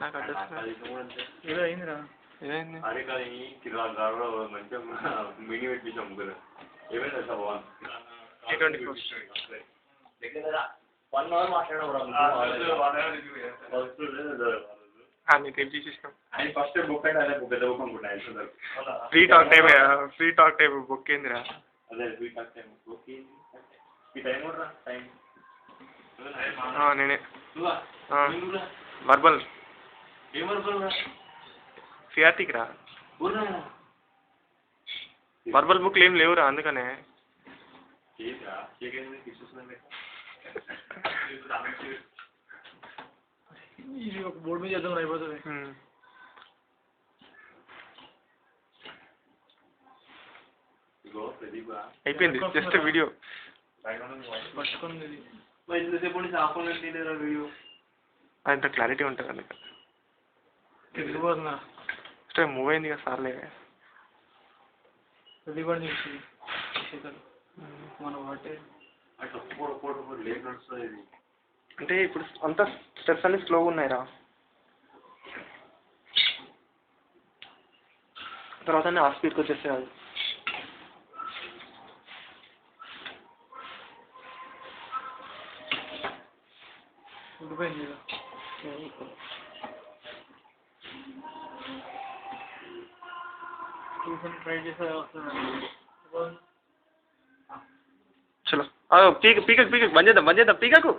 నాకు అడ్రస్ ఏదో అయిందిరా. ఏమైంది? అరే కానీ కిలో మంచిగా మినీ పెట్టించాం ముగ్గురు. ఏమైంది సార్ T24 1 hour మాట్లాడడం నీకు ఏం చేసేసినాం. ఆయన ఫస్ట్ బుక్ అంటే అదే బుక్ పెద్ద బుక్ అనుకుంటా. ఫ్రీ టాక్ టైప్ బుక్ ఏందిరా? అదే ఫ్రీ టాక్ టైం బుక్ ఈ టైం కూడా టైం నేనే వర్బల్ ఏం వర్బల్ సిఆర్టీకి రా. వర్బల్ బుక్లు ఏం లేవురా అందుకనే. ఇది ఒక బోర్డు మీద చేద్దాం అయిపోతుంది. అయిపోయింది జస్ట్ వీడియో పట్టుకుంది. అంత క్లారిటీ ఉంటుంది అందుకే తెలిసిపోతుందా మూవ్ అయింది కదా సార్లే. తెలియకుండా మన వాటే అంటే ఇప్పుడు అంతా స్టెప్స్ అన్ని స్లోగా ఉన్నాయిరా. తర్వాత ఆ స్పీడ్కి వచ్చేస్తే అది ఉండిపోయింది. ట్రై చేసే వస్తుంది. చలో పీక పీక బంద్ చేద్దాం పీకకు.